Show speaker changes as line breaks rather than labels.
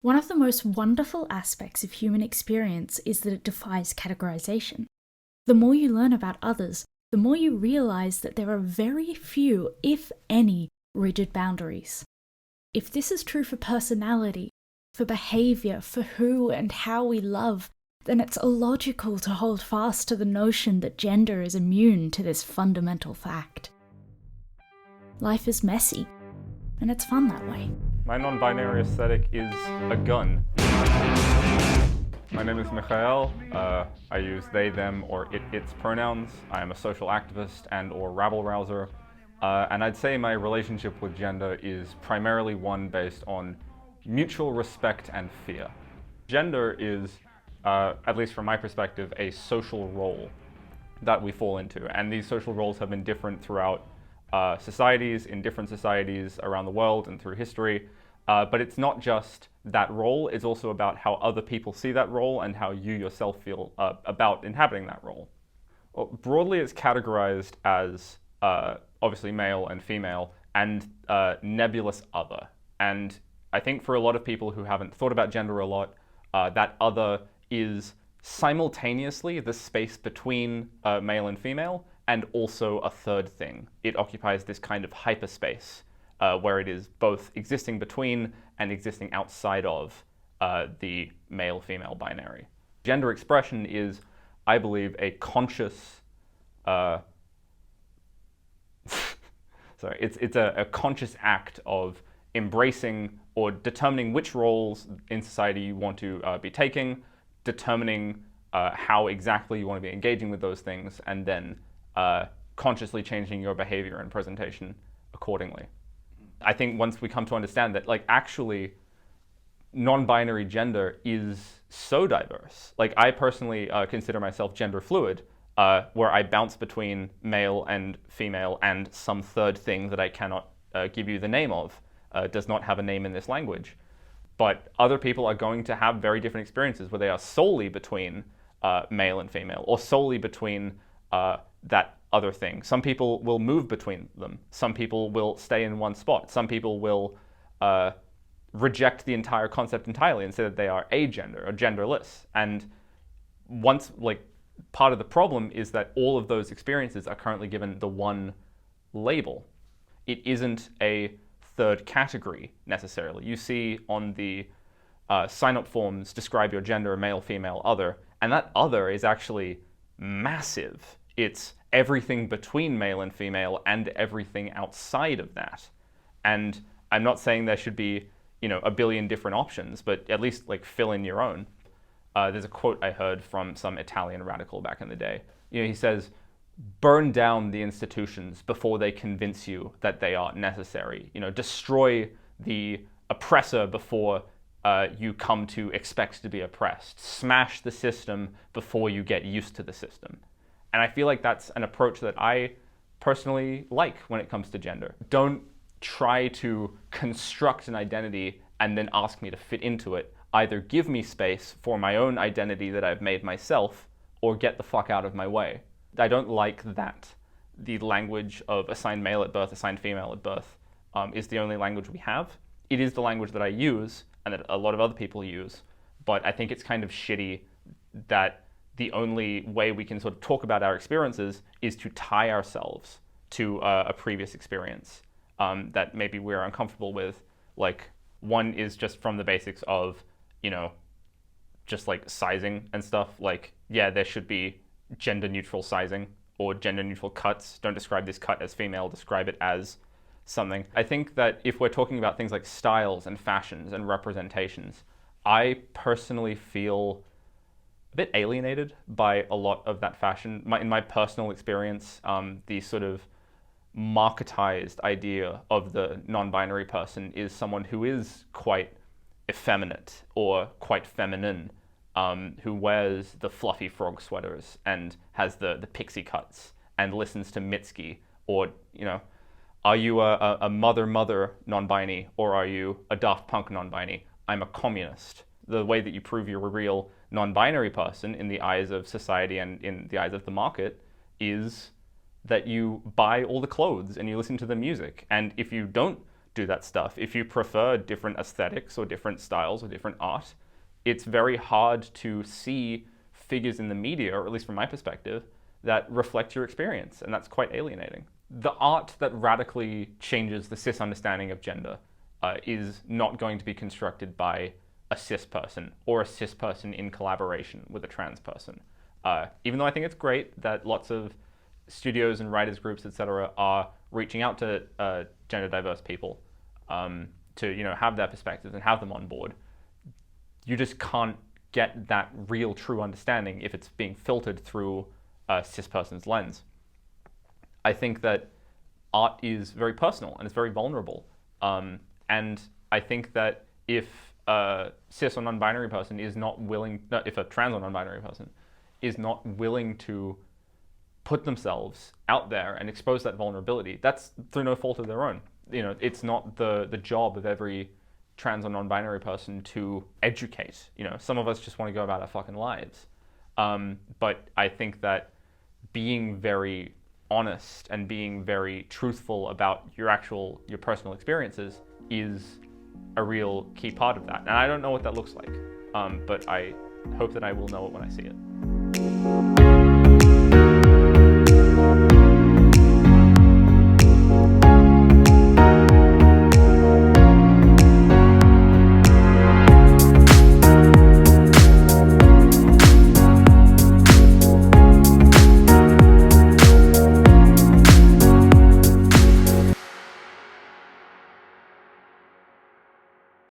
One of the most wonderful aspects of human experience is that it defies categorization. The more you learn about others, the more you realize that there are very few, if any, rigid boundaries. If this is true for personality, for behavior, for who and how we love, then it's illogical to hold fast to the notion that gender is immune to this fundamental fact. Life is messy, and it's fun that way.
My non-binary aesthetic is a gun. My name is Mikhail. I use they, them, or its pronouns. I am a social activist and or rabble-rouser. And I'd say my relationship with gender is primarily one based on mutual respect and fear. Gender is, at least from my perspective, a social role that we fall into. And these social roles have been different throughout societies, in different societies around the world and through history. But it's not just that role, it's also about how other people see that role and how you yourself feel about inhabiting that role. Well, broadly, it's categorized as obviously male and female and nebulous other. And I think for a lot of people who haven't thought about gender a lot, that other is simultaneously the space between male and female, and also a third thing. It occupies this kind of hyperspace where it is both existing between and existing outside of the male-female binary. Gender expression is, I believe, a conscious it's a conscious act of embracing or determining which roles in society you want to be taking, determining how exactly you want to be engaging with those things, and then consciously changing your behavior and presentation accordingly. I think once we come to understand that, like, actually, non-binary gender is so diverse. Like, I personally consider myself gender fluid, where I bounce between male and female and some third thing that I cannot give you the name of, does not have a name in this language. But other people are going to have very different experiences where they are solely between male and female, or solely between that other thing. Some people will move between them. Some people will stay in one spot. Some people will reject the entire concept entirely and say that they are agender or genderless. And once, like, part of the problem is that all of those experiences are currently given the one label. It isn't a third category necessarily. You see on the sign-up forms, describe your gender, male, female, other, and that other is actually massive. It's everything between male and female and everything outside of that. And I'm not saying there should be, a billion different options, but at least, like, fill in your own. There's a quote I heard from some Italian radical back in the day. He says, burn down the institutions before they convince you that they are necessary. Destroy the oppressor before you come to expect to be oppressed. Smash the system before you get used to the system. And I feel like that's an approach that I personally like when it comes to gender. Don't try to construct an identity and then ask me to fit into it. Either give me space for my own identity that I've made myself, or get the fuck out of my way. I don't like that the language of assigned male at birth, assigned female at birth is the only language we have. It is the language that I use and that a lot of other people use, but I think it's kind of shitty that the only way we can sort of talk about our experiences is to tie ourselves to a previous experience that maybe we're uncomfortable with. Like, one is just from the basics of, just like sizing and stuff. Like, yeah, there should be gender neutral sizing or gender neutral cuts. Don't describe this cut as female, describe it as something. I think that if we're talking about things like styles and fashions and representations, I personally feel a bit alienated by a lot of that fashion. In my personal experience, the sort of marketized idea of the non-binary person is someone who is quite effeminate or quite feminine, who wears the fluffy frog sweaters and has the pixie cuts and listens to Mitski, or, are you a mother non-binary, or are you a Daft Punk non-binary? I'm a communist. The way that you prove you're a real non-binary person in the eyes of society and in the eyes of the market is that you buy all the clothes and you listen to the music. And if you don't do that stuff. If you prefer different aesthetics or different styles or different art, it's very hard to see figures in the media, or at least from my perspective, that reflect your experience, and that's quite alienating. The art that radically changes the cis understanding of gender is not going to be constructed by a cis person or a cis person in collaboration with a trans person. Even though I think it's great that lots of studios and writers groups, etc., are reaching out to gender diverse people to have their perspectives and have them on board, you just can't get that real, true understanding if it's being filtered through a cis person's lens. I think that art is very personal and it's very vulnerable. And I think that if a cis or non-binary person is not willing, if a trans or non-binary person is not willing to put themselves out there and expose that vulnerability, that's through no fault of their own. It's not the job of every trans or non-binary person to educate. Some of us just want to go about our fucking lives. But I think that being very honest and being very truthful about your personal experiences is a real key part of that. And I don't know what that looks like, but I hope that I will know it when I see it.